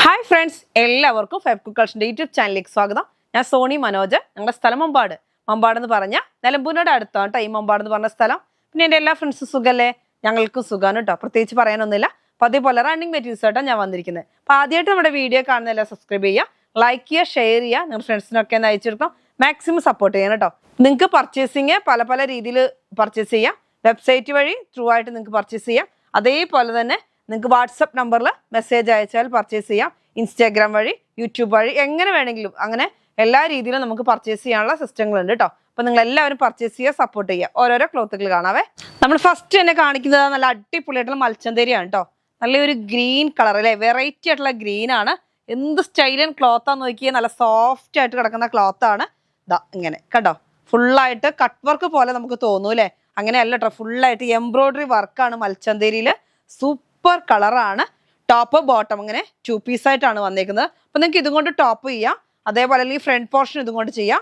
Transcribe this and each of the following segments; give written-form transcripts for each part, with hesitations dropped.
Hi friends, എല്ലാവർക്കും Feb കുക്കേഴ്സിന്റെ YouTube ചാനലിലേക്ക് സ്വാഗതം. ഞാൻ സോണി മനോജ്. ഞങ്ങളുടെ സ്ഥലം മമ്പാട്. മമ്പാട് എന്ന് പറഞ്ഞാൽ നിലമ്പൂരിനോട് അടുത്താണ് കേട്ടോ ഈ മമ്പാട് എന്ന് പറഞ്ഞ സ്ഥലം. പിന്നെ എൻ്റെ എല്ലാ ഫ്രണ്ട്സും സുഖമല്ലേ? ഞങ്ങൾക്കും സുഖമാണ് കേട്ടോ, പ്രത്യേകിച്ച് പറയാനൊന്നുമില്ല. അപ്പോൾ അതേപോലെ റണ്ണിങ് മെറ്റീരിയൽസ് ആയിട്ടാണ് ഞാൻ വന്നിരിക്കുന്നത്. അപ്പോൾ ആദ്യമായിട്ട് നമ്മുടെ വീഡിയോ കാണുന്നതെല്ലാം സബ്സ്ക്രൈബ് ചെയ്യുക, ലൈക്ക് ചെയ്യുക, ഷെയർ ചെയ്യുക, നിങ്ങളുടെ ഫ്രണ്ട്സിനൊക്കെ ഒന്ന് അയച്ചെടുക്കാം. മാക്സിമം സപ്പോർട്ട് ചെയ്യണം കേട്ടോ. നിങ്ങൾക്ക് പർച്ചേസിങ് പല രീതിയിൽ പർച്ചേസ് ചെയ്യാം. വെബ്സൈറ്റ് വഴി ത്രൂ ആയിട്ട് നിങ്ങൾക്ക് പർച്ചേസ് ചെയ്യാം. അതേപോലെ തന്നെ നിങ്ങൾക്ക് വാട്സപ്പ് നമ്പറിൽ മെസ്സേജ് അയച്ചാൽ പർച്ചേസ് ചെയ്യാം. ഇൻസ്റ്റാഗ്രാം വഴി, യൂട്യൂബ് വഴി, എങ്ങനെ വേണമെങ്കിലും അങ്ങനെ എല്ലാ രീതിയിലും നമുക്ക് പർച്ചേസ് ചെയ്യാനുള്ള സിസ്റ്റങ്ങളുണ്ട് കേട്ടോ. അപ്പോൾ നിങ്ങൾ എല്ലാവരും പർച്ചേസ് ചെയ്യുക, സപ്പോർട്ട് ചെയ്യുക. ഓരോരോ ക്ലോത്തുകൾ കാണാവേ. നമ്മൾ ഫസ്റ്റ് തന്നെ കാണിക്കുന്നത് നല്ല അടിപൊളിയായിട്ടുള്ള മൽച്ചന്തേരിയാണ് കേട്ടോ. നല്ലൊരു ഗ്രീൻ കളർ അല്ലേ, വെറൈറ്റി ആയിട്ടുള്ള ഗ്രീൻ ആണ്. എന്ത് സ്റ്റൈലൻ ക്ലോത്താന്ന് നോക്കിയാൽ നല്ല സോഫ്റ്റ് ആയിട്ട് കിടക്കുന്ന ക്ലോത്താണ്. ഇതാ ഇങ്ങനെ കണ്ടോ, ഫുള്ളായിട്ട് കട്ട് വർക്ക് പോലെ നമുക്ക് തോന്നും അല്ലേ? അങ്ങനെയല്ല കേട്ടോ, ഫുള്ളായിട്ട് എംബ്രോയിഡറി വർക്കാണ് മൽച്ചന്തേരിയിൽ. സൂപ്പർ കളറാണ്. ടോപ്പ് ബോട്ടം അങ്ങനെ 2 പീസായിട്ടാണ് വന്നേക്കുന്നത്. അപ്പം നിങ്ങൾക്ക് ഇതും കൊണ്ട് ടോപ്പ് ചെയ്യാം. അതേപോലെ അല്ലെങ്കിൽ ഫ്രണ്ട് പോർഷൻ ഇതും കൊണ്ട് ചെയ്യാം.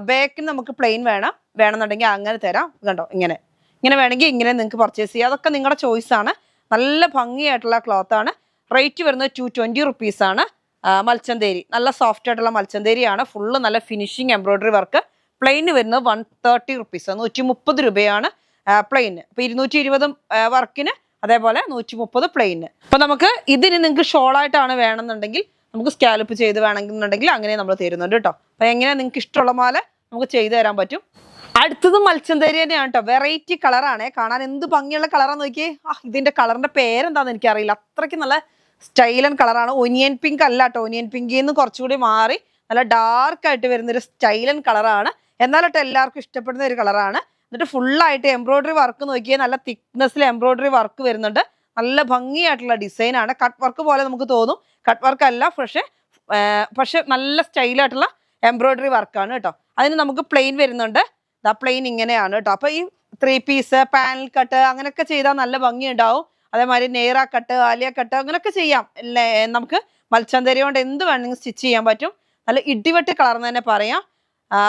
ബാക്കിന് നമുക്ക് പ്ലെയിൻ വേണമെന്നുണ്ടെങ്കിൽ അങ്ങനെ തരാം. കണ്ടോ, ഇങ്ങനെ വേണമെങ്കിൽ ഇങ്ങനെ നിങ്ങൾക്ക് പർച്ചേസ് ചെയ്യാം. അതൊക്കെ നിങ്ങളുടെ ചോയ്സാണ്. നല്ല ഭംഗിയായിട്ടുള്ള ക്ലോത്താണ്. റേറ്റ് വരുന്നത് 220 റുപ്പീസാണ്. മൽച്ചന്തേരി നല്ല സോഫ്റ്റ് ആയിട്ടുള്ള മൽച്ചന്തേരിയാണ്. ഫുള്ള് നല്ല ഫിനിഷിങ് എംബ്രോയിഡറി വർക്ക്. പ്ലെയിന് വരുന്നത് 130 റുപ്പീസ്, 130 രൂപയാണ് പ്ലെയിന്. അപ്പോൾ 220 വർക്കിന്, അതേപോലെ 130 പ്ലെയിന്. അപ്പൊ നമുക്ക് ഇതിന് നിങ്ങൾക്ക് ഷോളായിട്ടാണ് വേണമെന്നുണ്ടെങ്കിൽ നമുക്ക് സ്കാലപ്പ് ചെയ്ത് വേണമെന്നുണ്ടെങ്കിൽ അങ്ങനെ നമ്മൾ തരുന്നുണ്ട് കേട്ടോ. അപ്പൊ എങ്ങനെ നിങ്ങൾക്ക് ഇഷ്ടമുള്ള മാല നമുക്ക് ചെയ്തു തരാൻ പറ്റും. അടുത്തത് മൽച്ചന്തേരി തന്നെയാണ് കേട്ടോ. വെറൈറ്റി കളറാണ്. കാണാൻ എന്ത് ഭംഗിയുള്ള കളറാന്ന് നോക്കിയേ. ഇതിന്റെ കളറിന്റെ പേരെന്താന്ന് എനിക്കറിയില്ല. അത്രയ്ക്ക് നല്ല സ്റ്റൈലൻ കളറാണ്. ഒനിയൻ പിങ്ക് അല്ല കേട്ടോ, ഒനിയൻ പിങ്കിൽ നിന്ന് കുറച്ചുകൂടി മാറി നല്ല ഡാർക്ക് ആയിട്ട് വരുന്നൊരു സ്റ്റൈലൻ കളറാണ്. എന്നാലോട്ടോ എല്ലാവർക്കും ഇഷ്ടപ്പെടുന്ന ഒരു കളറാണ്. എന്നിട്ട് ഫുള്ളായിട്ട് എംബ്രോയിഡറി വർക്ക് നോക്കിയാൽ നല്ല തിക്നെസ്സിൽ എംബ്രോയിഡറി വർക്ക് വരുന്നുണ്ട്. നല്ല ഭംഗിയായിട്ടുള്ള ഡിസൈനാണ്. കട്ട് വർക്ക് പോലെ നമുക്ക് തോന്നും, കട്ട് വർക്ക് അല്ല, പക്ഷെ നല്ല സ്റ്റൈലായിട്ടുള്ള എംബ്രോയിഡറി വർക്കാണ് കേട്ടോ. അതിന് നമുക്ക് പ്ലെയിൻ വരുന്നുണ്ട്. പ്ലെയിൻ ഇങ്ങനെയാണ് കേട്ടോ. അപ്പോൾ ഈ 3 പീസ് പാനൽ കട്ട് അങ്ങനെയൊക്കെ ചെയ്താൽ നല്ല ഭംഗി ഉണ്ടാവും. അതേമാതിരി നെയ്റ കട്ട്, ആലിയ കട്ട് അങ്ങനെയൊക്കെ ചെയ്യാം. നമുക്ക് മൽച്ചന്തേരി കൊണ്ട് എന്ത് വേണമെങ്കിൽ സ്റ്റിച്ച് ചെയ്യാൻ പറ്റും. നല്ല ഇടിവെട്ട് കളർ എന്ന് തന്നെ പറയാം.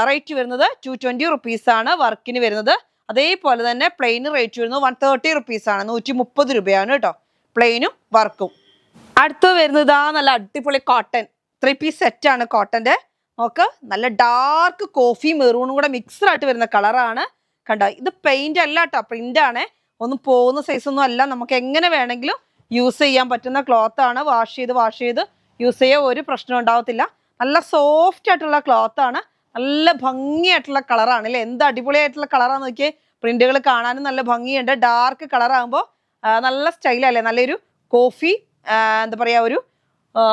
റേറ്റ് വരുന്നത് 220 റുപ്പീസാണ് വർക്കിന് വരുന്നത്. അതേപോലെ തന്നെ പ്ലെയിന് റേറ്റ് വരുന്നത് 130 റുപ്പീസാണ്, 130 രൂപയാണ് കേട്ടോ, പ്ലെയിനും വർക്കും. അടുത്ത് വരുന്നത് നല്ല അടിപൊളി കോട്ടൺ 3 പീസ് സെറ്റാണ് കോട്ടൻ്റെ. നോക്ക്, നല്ല ഡാർക്ക് കോഫി മെറൂണും കൂടെ മിക്സ്ഡ് ആയിട്ട് വരുന്ന കളറാണ്. കണ്ടോ, ഇത് പെയിന്റ് അല്ല കേട്ടോ, പ്രിന്റ് ആണ്. ഒന്നും പോകുന്ന സൈസൊന്നും അല്ല. നമുക്ക് എങ്ങനെ വേണമെങ്കിലും യൂസ് ചെയ്യാൻ പറ്റുന്ന ക്ലോത്താണ്. വാഷ് ചെയ്ത് യൂസ് ചെയ്യാൻ ഒരു പ്രശ്നം ഉണ്ടാവത്തില്ല. നല്ല സോഫ്റ്റ് ആയിട്ടുള്ള ക്ലോത്താണ്. നല്ല ഭംഗിയായിട്ടുള്ള കളറാണ് അല്ലേ? എന്ത് അടിപൊളിയായിട്ടുള്ള കളറാന്ന് നോക്കിയേ. പ്രിന്റുകൾ കാണാനും നല്ല ഭംഗിയുണ്ട്. ഡാർക്ക് കളറാകുമ്പോൾ നല്ല സ്റ്റൈലല്ലേ? നല്ലൊരു കോഫി എന്താ പറയുക, ഒരു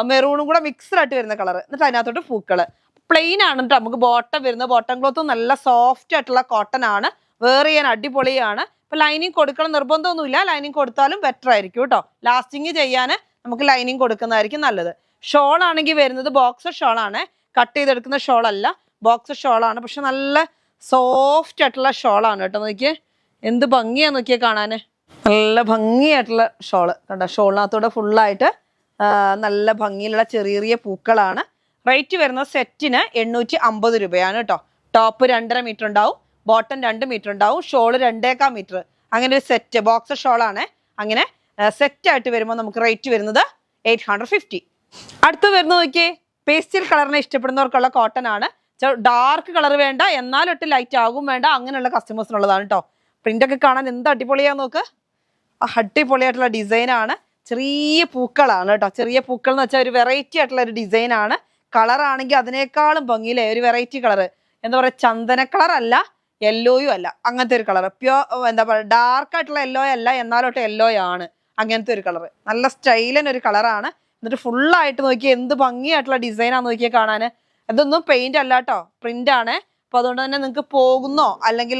മെറൂണും കൂടെ മിക്സ്ഡ് ആയിട്ട് വരുന്ന കളർ. എന്നിട്ട് അതിനകത്തോട്ട് പൂക്കള്. പ്ലെയിൻ ആണ് കേട്ടോ നമുക്ക് ബോട്ടം വരുന്നത്. ബോട്ടം ക്ലോത്തും നല്ല സോഫ്റ്റ് ആയിട്ടുള്ള കോട്ടൺ ആണ്. വെയർ ചെയ്യാൻ അടിപൊളിയാണ്. ഇപ്പൊ ലൈനിങ് കൊടുക്കണം നിർബന്ധമൊന്നുമില്ല. ലൈനിങ് കൊടുത്താലും ബെറ്റർ ആയിരിക്കും കേട്ടോ. ലാസ്റ്റിങ് ചെയ്യാൻ നമുക്ക് ലൈനിങ് കൊടുക്കുന്നതായിരിക്കും നല്ലത്. ഷോൾ ആണെങ്കിൽ വരുന്നത് ബോക്സർ ഷോളാണ്. കട്ട് ചെയ്തെടുക്കുന്ന ഷോളല്ല, ബോക്സ് ഷോളാണ്. പക്ഷെ നല്ല സോഫ്റ്റ് ആയിട്ടുള്ള ഷോളാണ് കേട്ടോ. നോക്കിയേ എന്ത് ഭംഗിയാന്ന് നോക്കിയേ കാണാൻ. നല്ല ഭംഗിയായിട്ടുള്ള ഷോള് കണ്ടോ. ഷോളിനകത്തൂടെ ഫുള്ളായിട്ട് നല്ല ഭംഗിയിലുള്ള ചെറിയ പൂക്കളാണ്. റേറ്റ് വരുന്നത് സെറ്റിന് 850 രൂപയാണ് കേട്ടോ. ടോപ്പ് 2.5 മീറ്റർ ഉണ്ടാവും, ബോട്ടം 2 മീറ്റർ ഉണ്ടാവും, ഷോള് 2.25 മീറ്റർ. അങ്ങനെ ഒരു സെറ്റ് ബോക്സ് ഷോളാണ്. അങ്ങനെ സെറ്റായിട്ട് വരുമ്പോൾ നമുക്ക് റേറ്റ് വരുന്നത് 850. അടുത്ത് വരുന്നത് നോക്കിയേ, പേസ്റ്റൽ കളറിനെ ഇഷ്ടപ്പെടുന്നവർക്കുള്ള കോട്ടൺ ആണ്. ഡാർക്ക് കളർ വേണ്ട, എന്നാലൊട്ട് ലൈറ്റ് ആകും വേണ്ട, അങ്ങനെയുള്ള കസ്റ്റമേഴ്സിനുള്ളതാണ് കേട്ടോ. പ്രിന്റൊക്കെ കാണാൻ എന്ത് അടിപൊളിയാന്ന് നോക്ക്. അടിപൊളിയായിട്ടുള്ള ഡിസൈനാണ്. ചെറിയ പൂക്കളാണ് കേട്ടോ. ചെറിയ പൂക്കൾ എന്ന് വെച്ചാൽ ഒരു വെറൈറ്റി ആയിട്ടുള്ള ഒരു ഡിസൈനാണ്. കളറാണെങ്കിൽ അതിനേക്കാളും ഭംഗിയില്ലേ, ഒരു വെറൈറ്റി കളർ. എന്താ പറയുക, ചന്ദന കളർ അല്ല, യെല്ലോയും അല്ല, അങ്ങനത്തെ ഒരു കളർ. എന്താ പറയുക, ഡാർക്ക് ആയിട്ടുള്ള യെല്ലോ അല്ല, എന്നാലോട്ട് യെല്ലോ ആണ്. അങ്ങനത്തെ ഒരു കളർ. നല്ല സ്റ്റൈലൻ ഒരു കളറാണ്. എന്നിട്ട് ഫുള്ളായിട്ട് നോക്കിയാൽ എന്ത് ഭംഗിയായിട്ടുള്ള ഡിസൈനാന്ന് നോക്കിയാൽ കാണാൻ. ഇതൊന്നും പെയിന്റ് അല്ല കേട്ടോ, പ്രിന്റ് ആണ്. അപ്പൊ അതുകൊണ്ട് തന്നെ നിങ്ങൾക്ക് പോകുന്നോ അല്ലെങ്കിൽ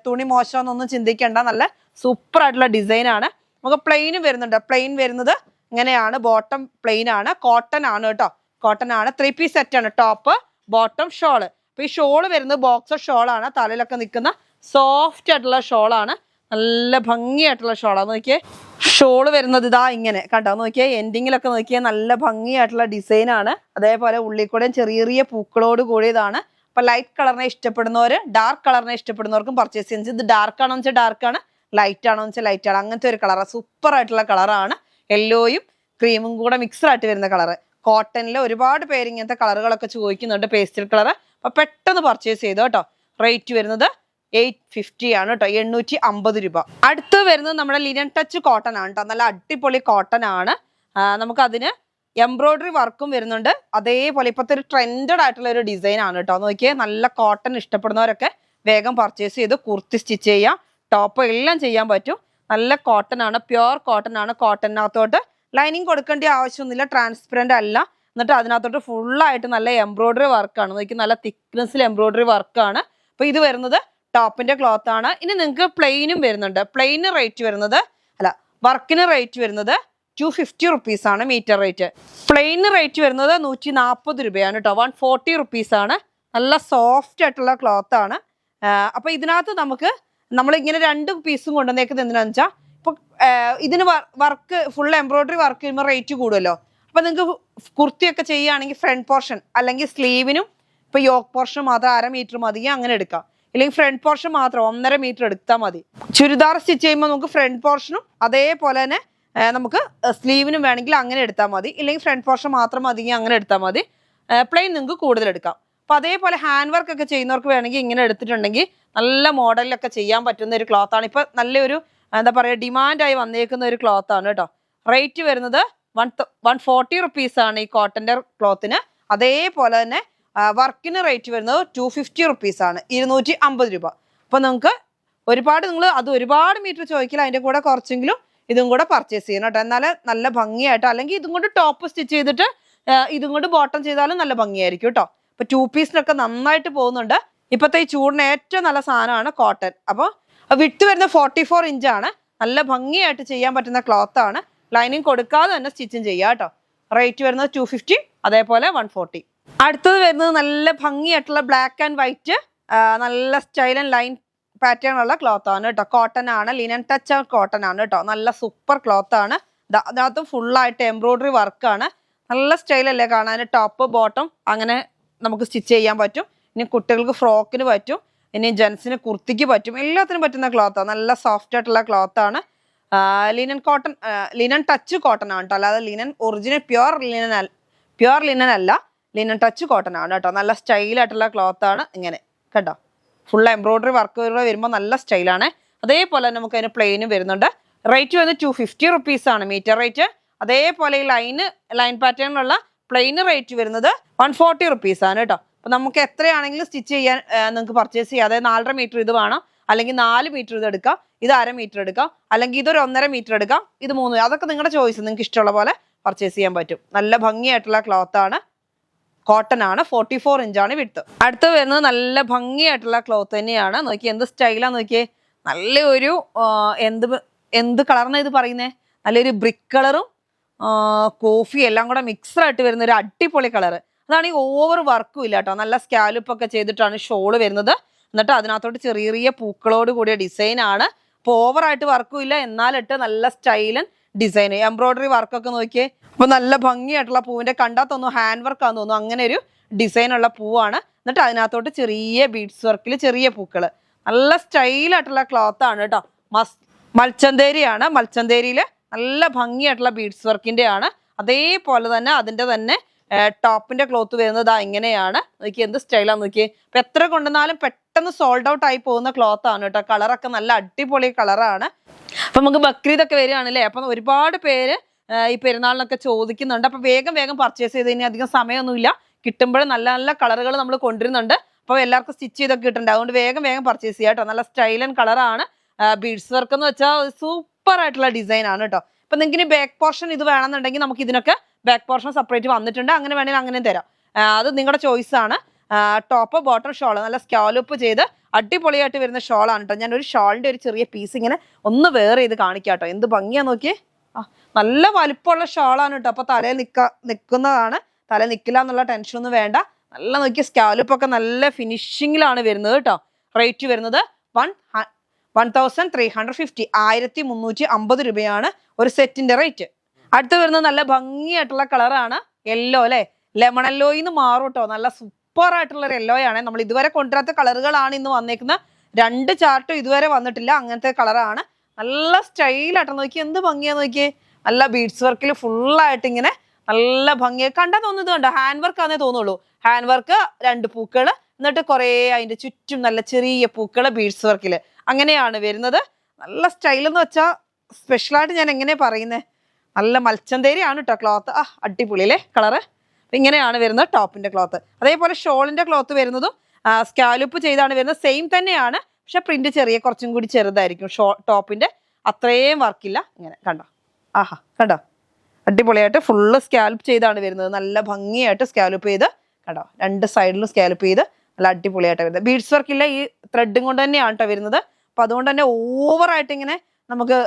തുണി മോശമെന്നൊന്നും ചിന്തിക്കേണ്ട. നല്ല സൂപ്പർ ആയിട്ടുള്ള ഡിസൈൻ ആണ്. നമുക്ക് പ്ലെയിനും വരുന്നുണ്ട്. പ്ലെയിൻ വരുന്നത് ഇങ്ങനെയാണ്. ബോട്ടം പ്ലെയിൻ ആണ്, കോട്ടൺ ആണ് കേട്ടോ. കോട്ടൺ ആണ്. 3 പീസ് സെറ്റ് ആണ്. Top bottom shawl. അപ്പൊ ഈ ഷോള് വരുന്നത് ബോക്സർ ഷോളാണ്. തലയിലൊക്കെ നിൽക്കുന്ന സോഫ്റ്റ് ആയിട്ടുള്ള ഷോളാണ്. നല്ല ഭംഗിയായിട്ടുള്ള ഷോളാണ്. നോക്കിയേ, ഷോള് വരുന്നത് ഇതാ ഇങ്ങനെ കണ്ടോ. നോക്കിയാൽ എൻഡിങ്ങിലൊക്കെ നോക്കിയാൽ നല്ല ഭംഗിയായിട്ടുള്ള ഡിസൈനാണ്. അതേപോലെ ഉള്ളിൽ കൂടെയും ചെറിയ പൂക്കളോട് കൂടിയതാണ്. അപ്പൊ ലൈറ്റ് കളറിനെ ഇഷ്ടപ്പെടുന്നവര്, ഡാർക്ക് കളറിനെ ഇഷ്ടപ്പെടുന്നവർക്കും പർച്ചേസ് ചെയ്യുന്നത്. ഇത് ഡാർക്ക് ആണോ എന്ന് വെച്ചാൽ ഡാർക്കാണ്, ലൈറ്റ് ആണോ എന്ന് വെച്ചാൽ ലൈറ്റ് ആണ്. അങ്ങനത്തെ ഒരു കളറാണ്. സൂപ്പർ ആയിട്ടുള്ള കളറാണ്. യെല്ലോയും ക്രീമും കൂടെ മിക്സ്ഡ് ആയിട്ട് വരുന്ന കളറ്. കോട്ടണിൽ ഒരുപാട് പേര് ഇങ്ങനത്തെ കളറുകളൊക്കെ ചോദിക്കുന്നുണ്ട്, പേസ്റ്റൽ കളർ. അപ്പൊ പെട്ടെന്ന് പർച്ചേസ് ചെയ്തോ കേട്ടോ. റേറ്റ് വരുന്നത് 850 ആണ് കേട്ടോ, 850 രൂപ. അടുത്ത് വരുന്നത് നമ്മുടെ ലിനൻ ടച്ച് കോട്ടൺ ആണ് കേട്ടോ. നല്ല അടിപൊളി കോട്ടൺ ആണ്. നമുക്ക് അതിന് എംബ്രോയിഡറി വർക്കും വരുന്നുണ്ട്. അതേപോലെ ഇപ്പോഴത്തെ ഒരു ട്രെൻഡഡ് ആയിട്ടുള്ള ഒരു ഡിസൈൻ ആണ് കേട്ടോ. നോക്കിയേ, നല്ല കോട്ടൺ ഇഷ്ടപ്പെടുന്നവരൊക്കെ വേഗം പർച്ചേസ് ചെയ്ത് കുർത്തി സ്റ്റിച്ച് ചെയ്യാം, ടോപ്പ് എല്ലാം ചെയ്യാൻ പറ്റും. നല്ല കോട്ടൺ ആണ്, പ്യുവർ കോട്ടൺ ആണ്. കോട്ടണിനകത്തോട്ട് ലൈനിങ് കൊടുക്കേണ്ട ആവശ്യമൊന്നുമില്ല, ട്രാൻസ്പെറന്റ് അല്ല. എന്നിട്ട് അതിനകത്തോട്ട് ഫുള്ളായിട്ട് നല്ല എംബ്രോയിഡറി വർക്കാണ്. നോക്കി, നല്ല തിക്നെസ്സിൽ എംബ്രോയിഡറി വർക്കാണ്. അപ്പൊ ഇത് വരുന്നത് ടോപ്പിന്റെ ക്ലോത്ത് ആണ്. ഇനി നിങ്ങൾക്ക് പ്ലെയിനും വരുന്നുണ്ട്. പ്ലെയിന് റേറ്റ് വരുന്നത് വർക്കിന് റേറ്റ് വരുന്നത് 250 റുപ്പീസ് ആണ് മീറ്റർ റേറ്റ്. പ്ലെയിന് റേറ്റ് വരുന്നത് 140 രൂപയാണ് കേട്ടോ. 140 റുപ്പീസ് ആണ്. നല്ല സോഫ്റ്റ് ആയിട്ടുള്ള ക്ലോത്ത് ആണ്. അപ്പൊ ഇതിനകത്ത് നമ്മളിങ്ങനെ 2 പീസും കൊണ്ടുവന്നേക്കുന്നത് എന്തിനാന്ന് വെച്ചാൽ, ഇപ്പൊ ഇതിന് വർക്ക് ഫുൾ എംബ്രോയിഡറി വർക്ക് ചെയ്യുമ്പോൾ റേറ്റ് കൂടുമല്ലോ. അപ്പൊ നിങ്ങൾക്ക് കുർത്തിയൊക്കെ ചെയ്യുകയാണെങ്കിൽ ഫ്രണ്ട് പോർഷൻ അല്ലെങ്കിൽ സ്ലീവിനും ഇപ്പൊ യോക്ക് പോർഷൻ മാത്രം 1/2 മീറ്റർ മതി, അങ്ങനെ എടുക്കാം. ഇല്ലെങ്കിൽ ഫ്രണ്ട് പോർഷൻ മാത്രം 1.5 മീറ്റർ എടുത്താൽ മതി. ചുരിദാർ സ്റ്റിച്ച് ചെയ്യുമ്പോൾ നമുക്ക് ഫ്രണ്ട് പോർഷനും അതേപോലെ തന്നെ നമുക്ക് സ്ലീവിനും വേണമെങ്കിൽ അങ്ങനെ എടുത്താൽ മതി. ഇല്ലെങ്കിൽ ഫ്രണ്ട് പോർഷൻ മാത്രം മതി, അങ്ങനെ എടുത്താൽ മതി. പ്ലെയിൻ നിങ്ങൾക്ക് കൂടുതൽ എടുക്കാം. അപ്പൊ അതേപോലെ ഹാൻഡ് വർക്ക് ഒക്കെ ചെയ്യുന്നവർക്ക് വേണമെങ്കിൽ ഇങ്ങനെ എടുത്തിട്ടുണ്ടെങ്കിൽ നല്ല മോഡലിലൊക്കെ ചെയ്യാൻ പറ്റുന്ന ഒരു ക്ലോത്ത് ആണ്. ഇപ്പൊ നല്ലൊരു എന്താ പറയുക, ഡിമാൻഡായി വന്നേക്കുന്ന ഒരു ക്ലോത്ത് ആണ് കേട്ടോ. റേറ്റ് വരുന്നത് 140 റുപ്പീസ് ആണ് ഈ കോട്ടന്റെ ക്ലോത്തിന്. അതേപോലെ തന്നെ വർക്കിന് റേറ്റ് വരുന്നത് 250 റുപ്പീസ് ആണ്, 250 രൂപ. അപ്പൊ നിങ്ങൾക്ക് ഒരുപാട് മീറ്റർ ചോദിക്കില്ല, അതിന്റെ കൂടെ കുറച്ചെങ്കിലും ഇതും കൂടെ പർച്ചേസ് ചെയ്യണം കേട്ടോ. എന്നാലും നല്ല ഭംഗിയായിട്ട്, അല്ലെങ്കിൽ ഇതും കൊണ്ട് ടോപ്പ് സ്റ്റിച്ച് ചെയ്തിട്ട് ഇതും കൊണ്ട് ബോട്ടം ചെയ്താലും നല്ല ഭംഗിയായിരിക്കും കേട്ടോ. ഇപ്പൊ 2 പീസിനൊക്കെ നന്നായിട്ട് പോകുന്നുണ്ട്. ഇപ്പോഴത്തെ ഈ ചൂടിന് ഏറ്റവും നല്ല സാധനമാണ് കോട്ടൺ. അപ്പോൾ വിട്ട് വരുന്ന 44 ഇഞ്ചാണ്. നല്ല ഭംഗിയായിട്ട് ചെയ്യാൻ പറ്റുന്ന ക്ലോത്ത് ആണ്. ലൈനിങ് കൊടുക്കാതെ തന്നെ സ്റ്റിച്ചിങ് ചെയ്യാം കേട്ടോ. റേറ്റ് വരുന്നത് 250, അതേപോലെ 140. അടുത്തത് വരുന്നത് നല്ല ഭംഗിയായിട്ടുള്ള ബ്ലാക്ക് ആൻഡ് വൈറ്റ് നല്ല സ്റ്റൈൽ ആൻഡ് ലൈൻ പാറ്റേൺ ഉള്ള ക്ലോത്ത് ആണ് കേട്ടോ. കോട്ടൺ ആണ്, ലിനൻ ടച്ച് കോട്ടൺ ആണ് കേട്ടോ. നല്ല സൂപ്പർ ക്ലോത്ത് ആണ്. അതിനകത്ത് ഫുള്ളായിട്ട് എംബ്രോയിഡറി വർക്കാണ്. നല്ല സ്റ്റൈലല്ലേ കാണാൻ. ടോപ്പ് ബോട്ടം അങ്ങനെ നമുക്ക് സ്റ്റിച്ച് ചെയ്യാൻ പറ്റും. ഇനി കുട്ടികൾക്ക് ഫ്രോക്കിന് പറ്റും, ഇനി ജെൻസിന് കുർത്തിക്ക് പറ്റും, എല്ലാത്തിനും പറ്റുന്ന ക്ലോത്താണ്. നല്ല സോഫ്റ്റ് ആയിട്ടുള്ള ക്ലോത്ത് ആണ്. ലിനൻ ടച്ച് കോട്ടൺ ആണ് കേട്ടോ, അല്ലാതെ ഒറിജിനൽ പ്യുവർ ലിനൻ അല്ല, ലിനൻ ടച്ച് കോട്ടൺ ആണ് കേട്ടോ. നല്ല സ്റ്റൈലായിട്ടുള്ള ക്ലോത്ത് ആണ്. ഇങ്ങനെ കേട്ടോ, ഫുൾ എംബ്രോയിഡറി വർക്ക് വരുമ്പോൾ നല്ല സ്റ്റൈലാണ്. അതേപോലെ നമുക്ക് അതിന് പ്ലെയിനും വരുന്നുണ്ട്. റേറ്റ് വരുന്നത് 250 റുപ്പീസ് ആണ് മീറ്റർ റേറ്റ്. അതേപോലെ ഈ ലൈൻ പാറ്റേണിലുള്ള പ്ലെയിന് റേറ്റ് വരുന്നത് 140 റുപ്പീസ് ആണ് കേട്ടോ. അപ്പൊ നമുക്ക് എത്രയാണെങ്കിലും സ്റ്റിച്ച് ചെയ്യാൻ നിങ്ങൾക്ക് പർച്ചേസ് ചെയ്യാം. അതായത് 4.5 മീറ്റർ ഇത് വേണം, അല്ലെങ്കിൽ 4 മീറ്റർ ഇത് എടുക്കാം, ഇത് 1/2 മീറ്റർ എടുക്കാം, അല്ലെങ്കിൽ ഇതൊരു 1.5 മീറ്റർ എടുക്കാം, ഇത് 3. അതൊക്കെ നിങ്ങളുടെ ചോയ്സ്, നിങ്ങൾക്ക് ഇഷ്ടമുള്ള പോലെ പർച്ചേസ് ചെയ്യാൻ പറ്റും. നല്ല ഭംഗിയായിട്ടുള്ള ക്ലോത്ത് ആണ്. കോട്ടൺ ആണ്. 44 ഇഞ്ചാണ് വിഡ്ത്ത്. അടുത്ത് വരുന്നത് നല്ല ഭംഗിയായിട്ടുള്ള ക്ലോത്ത് തന്നെയാണ്. നോക്കിയേ എന്ത് സ്റ്റൈലാന്ന് നോക്കിയേ. നല്ലൊരു എന്ത് കളറിനാണ് ഇത് പറയുന്നത്, നല്ലൊരു ബ്രിക്ക് കളറും കോഫി എല്ലാം കൂടെ മിക്സ്ഡ് ആയിട്ട് വരുന്ന ഒരു അടിപൊളി കളറ്. അതാണ് ഈ ഓവർ വർക്കും ഇല്ല കേട്ടോ. നല്ല സ്കാലപ്പ് ഒക്കെ ചെയ്തിട്ടാണ് ഷോള് വരുന്നത്. എന്നിട്ട് അതിനകത്തോട്ട് ചെറിയ ചെറിയ പൂക്കളോട് കൂടിയ ഡിസൈൻ ആണ്. അപ്പോൾ ഓവറായിട്ട് വർക്കും ഇല്ല, എന്നാലിട്ട് നല്ല സ്റ്റൈലൻ ഡിസൈൻ. എംബ്രോയിഡറി വർക്കൊക്കെ നോക്കിയേ. അപ്പൊ നല്ല ഭംഗിയായിട്ടുള്ള പൂവിന്റെ കണ്ടാൽ തോന്നുന്നു ഹാൻഡ് വർക്ക് ആണെന്ന് തോന്നുന്നു. അങ്ങനെ ഒരു ഡിസൈൻ ഉള്ള പൂവാണ്. എന്നിട്ട് അതിനകത്തോട്ട് ചെറിയ ബീഡ്സ് വർക്കിൽ ചെറിയ പൂക്കള്. നല്ല സ്റ്റൈലായിട്ടുള്ള ക്ലോത്ത് ആണ് കേട്ടോ. മൽച്ചന്തേരിയാണ്. മൽച്ചന്തേരിയിൽ നല്ല ഭംഗിയായിട്ടുള്ള ബീഡ്സ് വർക്കിന്റെ ആണ്. അതേപോലെ തന്നെ അതിന്റെ തന്നെ ടോപ്പിന്റെ ക്ലോത്ത് വരുന്നത് ഇങ്ങനെയാണ്. നോക്കി എന്ത് സ്റ്റൈലാന്ന് നോക്കിയേ. അപ്പൊ എത്ര കൊണ്ടുവന്നാലും പെട്ടെന്ന് സോൾഡ് ഔട്ട് ആയി പോകുന്ന ക്ലോത്ത് ആണ് കേട്ടോ. കളറൊക്കെ നല്ല അടിപൊളി കളറാണ്. അപ്പൊ നമുക്ക് ബക്രീദൊക്കെ വരികയാണല്ലേ. അപ്പൊ ഒരുപാട് പേര് ഈ പെരുന്നാളിനൊക്കെ ചോദിക്കുന്നുണ്ട്. അപ്പൊ വേഗം പർച്ചേസ് ചെയ്ത് കഴിഞ്ഞാൽ അധികം സമയമൊന്നുമില്ല. കിട്ടുമ്പോഴും നല്ല നല്ല കളറുകൾ നമ്മൾ കൊണ്ടുവരുന്നുണ്ട്. അപ്പോൾ എല്ലാവർക്കും സ്റ്റിച്ച് ചെയ്തൊക്കെ കിട്ടുന്നുണ്ട്. അതുകൊണ്ട് വേഗം പർച്ചേസ് ചെയ്യാം കേട്ടോ. നല്ല സ്റ്റൈൽ ആൻഡ് കളറാണ്. ബീഡ്സ് വർക്ക് എന്ന് വെച്ചാൽ സൂപ്പർ ആയിട്ടുള്ള ഡിസൈൻ ആണ് കേട്ടോ. അപ്പൊ നിങ്ങൾക്ക് ഇനി ബാക്ക് പോർഷൻ ഇത് വേണമെന്നുണ്ടെങ്കിൽ നമുക്ക് ഇതിനൊക്കെ ബാക്ക് പോർഷൻ സെപ്പറേറ്റ് വന്നിട്ടുണ്ട്. അങ്ങനെ വേണമെങ്കിൽ അങ്ങനെ തരാം. അത് നിങ്ങളുടെ ചോയ്സ് ആണ്. ടോപ്പ് ബോട്ടം ഷോൾ നല്ല സ്കാലപ്പ് ചെയ്ത് അടിപൊളിയായിട്ട് വരുന്ന ഷോളാണ് കേട്ടോ. ഞാൻ ഒരു ഷോളിന്റെ ഒരു ചെറിയ പീസ് ഇങ്ങനെ ഒന്ന് വേറെ ചെയ്ത് കാണിക്കാം കേട്ടോ. എന്ത് ഭംഗിയാ നോക്കിയേ. നല്ല വലിപ്പമുള്ള ഷോളാണ് കേട്ടോ. അപ്പൊ തലയിൽ നിൽക്കുന്നതാണ്. തല നിൽക്കില്ല എന്നുള്ള ടെൻഷനൊന്നും വേണ്ട. നല്ല നോക്കിയ സ്കാലപ്പൊക്കെ നല്ല ഫിനിഷിങ്ങിലാണ് വരുന്നത് കേട്ടോ. റേറ്റ് വരുന്നത് 1350, 1350 രൂപയാണ് ഒരു സെറ്റിന്റെ റേറ്റ്. അടുത്ത് വരുന്നത് നല്ല ഭംഗിയായിട്ടുള്ള കളറാണ്. യെല്ലോ അല്ലെ, ലെമൺ യെല്ലോയിന്ന് മാറും കേട്ടോ. നല്ല സൂപ്പർ ആയിട്ടുള്ള ഒരു യെല്ലോ ആണ്. നമ്മൾ ഇതുവരെ കൊണ്ടുവരാത്ത കളറുകളാണ് ഇന്ന് വന്നേക്കുന്നത്. 2 ചാർട്ടും ഇതുവരെ വന്നിട്ടില്ല. അങ്ങനത്തെ കളറാണ്. നല്ല സ്റ്റൈലായിട്ട് നോക്കി എന്ത് ഭംഗിയാ നോക്കിയേ. നല്ല ബീഡ്സ് വർക്കിൽ ഫുള്ളായിട്ട് ഇങ്ങനെ നല്ല ഭംഗിയായി കണ്ടാൽ തോന്നുന്നത് കണ്ടോ, ഹാൻഡ് വർക്ക് ആണെന്നേ തോന്നുള്ളൂ. ഹാൻഡ് വർക്ക് 2 പൂക്കള്, എന്നിട്ട് കുറെ അതിന്റെ ചുറ്റും നല്ല ചെറിയ പൂക്കള് ബീഡ്സ് വർക്കില്, അങ്ങനെയാണ് വരുന്നത്. നല്ല സ്റ്റൈൽ എന്ന് വെച്ചാൽ സ്പെഷ്യലായിട്ട് ഞാൻ എങ്ങനെയാ പറയുന്നത്, നല്ല മൽച്ചന്തേരിയാണ് കേട്ടോ ക്ലോത്ത്. അടിപൊളിയില്ലേ കളറ്. ഇങ്ങനെയാണ് വരുന്നത് ടോപ്പിന്റെ ക്ലോത്ത്. അതേപോലെ ഷോളിന്റെ ക്ലോത്ത് വരുന്നതും സ്കാലപ്പ് ചെയ്താണ് വരുന്നത്. സെയിം തന്നെയാണ്, പക്ഷെ പ്രിന്റ് കുറച്ചും കൂടി ചെറുതായിരിക്കും. ടോപ്പിന്റെ അത്രയും വർക്കില്ല. ഇങ്ങനെ കണ്ടോ, കണ്ടോ, അടിപൊളിയായിട്ട് ഫുള്ള് സ്കാലപ്പ് ചെയ്താണ് വരുന്നത്. നല്ല ഭംഗിയായിട്ട് സ്കാലപ്പ് ചെയ്ത് കണ്ടോ, 2 സൈഡിലും സ്കാലപ്പ് ചെയ്ത് നല്ല അടിപൊളിയായിട്ട് വരുന്നത്. ബീഡ്സ് വർക്കില്ല, ഈ ത്രെഡും കൊണ്ട് തന്നെയാണ് കേട്ടോ വരുന്നത്. അപ്പൊ അതുകൊണ്ട് തന്നെ ഓവറായിട്ട് ഇങ്ങനെ നമുക്ക്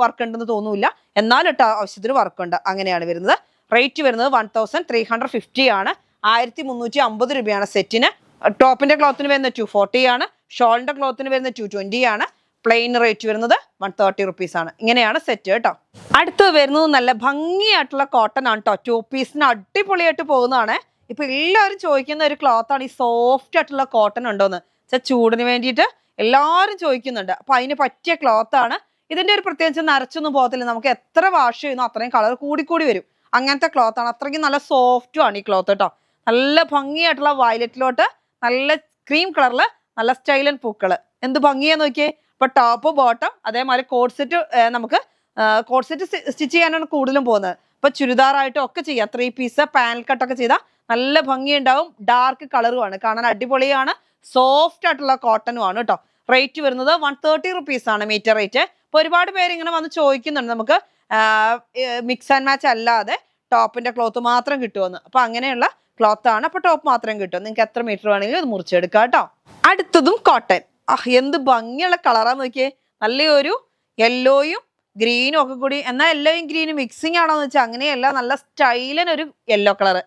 വർക്ക് ഉണ്ടെന്ന് തോന്നൂല, എന്നാലും കേട്ടോ ആവശ്യത്തിന് വർക്ക് ഉണ്ട്. അങ്ങനെയാണ് വരുന്നത്. റേറ്റ് വരുന്നത് 1350 ആണ്. 1350 രൂപയാണ് സെറ്റിന്. ടോപ്പിന്റെ ക്ലോത്തിന് വരുന്നത് 240 ആണ്. ഷോളിന്റെ ക്ലോത്തിന് വരുന്നത് 220 ആണ്. പ്ലെയിൻ റേറ്റ് വരുന്നത് 130 റുപ്പീസ് ആണ്. ഇങ്ങനെയാണ് സെറ്റ് കേട്ടോ. അടുത്ത് വരുന്നത് നല്ല ഭംഗിയായിട്ടുള്ള കോട്ടൺ ആണ് കേട്ടോ. 2 പീസിന് അടിപൊളിയായിട്ട് പോകുന്നതാണ്. ഇപ്പൊ എല്ലാവരും ചോദിക്കുന്ന ഒരു ക്ലോത്ത് ആണ്, ഈ സോഫ്റ്റ് ആയിട്ടുള്ള കോട്ടൺ ഉണ്ടോന്ന് ചൂടിന് വേണ്ടിയിട്ട് എല്ലാവരും ചോദിക്കുന്നുണ്ട്. അപ്പൊ അതിന് പറ്റിയ ക്ലോത്ത് ആണ്. ഇതിന്റെ ഒരു പ്രത്യേകിച്ച് നരച്ചൊന്നും പോകത്തില്ല. നമുക്ക് എത്ര വാഷ് ചെയ്യുന്നോ അത്രയും കളർ കൂടിക്കൂടി വരും. അങ്ങനത്തെ ക്ലോത്ത് ആണ്. അത്രയ്ക്കും നല്ല സോഫ്റ്റും ആണ് ഈ ക്ലോത്ത് കേട്ടോ. നല്ല ഭംഗിയായിട്ടുള്ള വയലറ്റിലോട്ട് നല്ല ക്രീം കളറില് നല്ല സ്റ്റൈലൻ പൂക്കള്, എന്ത് ഭംഗിയാന്ന് നോക്കിയേ. അപ്പൊ ടോപ്പ് ബോട്ടം അതേമാതിരി കോഡ് സെറ്റ്, നമുക്ക് കോഡ് സെറ്റ് സ്റ്റിച്ച് ചെയ്യാനാണ് കൂടുതലും പോകുന്നത്. ഇപ്പൊ ചുരിദാറായിട്ടും ഒക്കെ ചെയ്യാം. 3 പീസ് പാനൽ കട്ടൊക്കെ ചെയ്താൽ നല്ല ഭംഗിയുണ്ടാവും. ഡാർക്ക് കളറുമാണ്, കാണാൻ അടിപൊളിയാണ്. സോഫ്റ്റ് ആയിട്ടുള്ള കോട്ടണും ആണ് കേട്ടോ. റേറ്റ് വരുന്നത് 130 റുപ്പീസ് ആണ് മീറ്റർ റേറ്റ്. ഇപ്പൊ ഒരുപാട് പേര് ഇങ്ങനെ വന്ന് ചോദിക്കുന്നുണ്ട്, നമുക്ക് മിക്സ് ആൻഡ് മാച്ച് അല്ലാതെ ടോപ്പിന്റെ ക്ലോത്ത് മാത്രം കിട്ടുമെന്ന്. അപ്പൊ അങ്ങനെയുള്ള ക്ലോത്ത് ആണ്. അപ്പൊ ടോപ്പ് മാത്രം കിട്ടും. നിങ്ങൾക്ക് എത്ര മീറ്റർ വേണമെങ്കിലും അത് മുറിച്ചെടുക്കാം കേട്ടോ. അടുത്തതും കോട്ടൺ. എന്ത് ഭംഗിയുള്ള കളറാന്ന് നോക്കിയേ. നല്ലൊരു യെല്ലോയും ഗ്രീനും ഒക്കെ കൂടി, എന്നാൽ യെല്ലോയും ഗ്രീനും മിക്സിംഗ് ആണോന്ന് വെച്ചാൽ അങ്ങനെയല്ല, നല്ല സ്റ്റൈലിനൊരു യെല്ലോ കളറ്.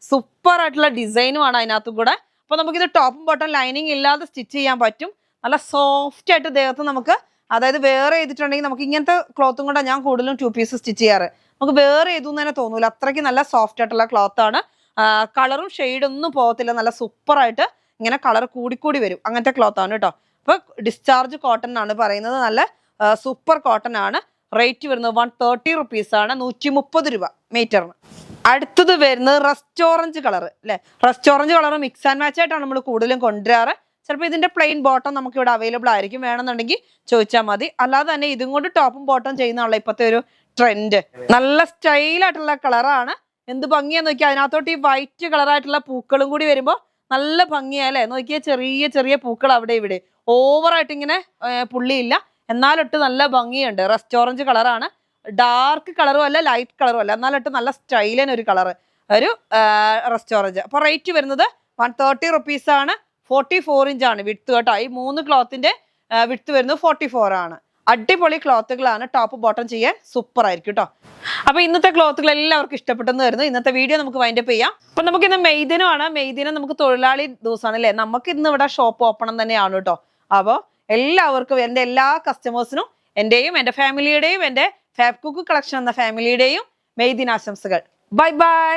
സൂപ്പർ ആയിട്ടുള്ള ഡിസൈനുമാണ് അതിനകത്തും കൂടെ. അപ്പൊ നമുക്കിത് ടോപ്പും ബോട്ടം ലൈനിങ് ഇല്ലാതെ സ്റ്റിച്ച് ചെയ്യാൻ പറ്റും. നല്ല സോഫ്റ്റ് ആയിട്ട് ദേഹത്ത് നമുക്ക്, അതായത് വേറെ ചെയ്തിട്ടുണ്ടെങ്കിൽ നമുക്ക് ഇങ്ങനത്തെ ക്ലോത്തും കൂടെ ഞാൻ കൂടുതലും 2 പീസ് സ്റ്റിച്ച് ചെയ്യാറ്. നമുക്ക് വേറെ ചെയ്തു തന്നെ തോന്നൂല, അത്രയ്ക്ക് നല്ല സോഫ്റ്റ് ആയിട്ടുള്ള ക്ലോത്ത് ആണ്. കളറും ഷെയ്ഡൊന്നും പോകത്തില്ല. നല്ല സൂപ്പർ ആയിട്ട് ഇങ്ങനെ കളർ കൂടിക്കൂടി വരും. അങ്ങനത്തെ ക്ലോത്ത് ആണ് കേട്ടോ. അപ്പൊ ഡിസ്ചാർജ് കോട്ടൺ ആണ് പറയുന്നത്. നല്ല സൂപ്പർ കോട്ടൺ ആണ്. റേറ്റ് വരുന്നത് 130 റുപ്പീസ് ആണ്. 130 രൂപ മീറ്ററിന്. അടുത്തത് വരുന്നത് റസ്റ്റ് ഓറഞ്ച് കളർ അല്ലെ. Rest orange colour mix and match ആയിട്ടാണ് നമ്മൾ കൂടുതലും കൊണ്ടുവരാറ്. ചിലപ്പോൾ ഇതിന്റെ പ്ലെയിൻ ബോട്ടം നമുക്ക് ഇവിടെ അവൈലബിൾ ആയിരിക്കും, വേണമെന്നുണ്ടെങ്കിൽ ചോദിച്ചാൽ മതി. അല്ലാതെ തന്നെ ഇതും കൊണ്ട് ടോപ്പും ബോട്ടം ചെയ്യുന്നതാണല്ലോ ഇപ്പോഴത്തെ ഒരു ട്രെൻഡ്. നല്ല സ്റ്റൈലായിട്ടുള്ള കളറാണ്. എന്ത് ഭംഗിയാന്ന് നോക്കിയാൽ അതിനകത്തോട്ട് ഈ വൈറ്റ് കളറായിട്ടുള്ള പൂക്കളും കൂടി വരുമ്പോൾ നല്ല ഭംഗിയല്ലേ. നോക്കിയാൽ ചെറിയ ചെറിയ പൂക്കൾ അവിടെ ഇവിടെ, ഓവറായിട്ട് ഇങ്ങനെ പുള്ളിയില്ല, എന്നാലിട്ട് നല്ല ഭംഗിയുണ്ട്. റസ്റ്റ് ഓറഞ്ച് കളറാണ്. ഡാർക്ക് കളറും അല്ല ലൈറ്റ് കളറും അല്ല, എന്നാലിട്ട് നല്ല സ്റ്റൈലിന് ഒരു കളറ്, ഒരു റസ്റ്റ് ഓറഞ്ച്. അപ്പൊ റേറ്റ് വരുന്നത് 130 റുപ്പീസ് ആണ്. 44 ഇഞ്ചാണ് വിഡ്ത്ത് കേട്ടോ. ഈ 3 ക്ലോത്തിന്റെ വിഡ്ത്ത് വരുന്നത് 44 ആണ്. അടിപൊളി ക്ലോത്തുകളാണ്. ടോപ്പ് ബോട്ടം ചെയ്യാൻ സൂപ്പർ ആയിരിക്കും കേട്ടോ. അപ്പൊ ഇന്നത്തെ ക്ലോത്തുകൾ എല്ലാവർക്കും ഇഷ്ടപ്പെട്ടെന്ന് വരുന്നു. ഇന്നത്തെ വീഡിയോ നമുക്ക് വൈൻഡപ്പ് ചെയ്യാം. അപ്പൊ നമുക്ക് ഇന്ന് മെയ്ദിനമാണ്. മെയ്ദിനം നമുക്ക് തൊഴിലാളി ദിവസമാണ് അല്ലേ. നമുക്ക് ഇന്ന് ഇവിടെ ഷോപ്പ് ഓപ്പൺ തന്നെയാണ് കേട്ടോ. അപ്പോൾ എല്ലാവർക്കും, എൻ്റെ എല്ലാ കസ്റ്റമേഴ്സിനും, എന്റെയും എൻ്റെ ഫാമിലിയുടെയും എൻ്റെ ഫാബ് കുക്ക് കളക്ഷൻ എന്ന ഫാമിലിയുടെയും മെയ്ദിനാശംസകൾ. Bye bye.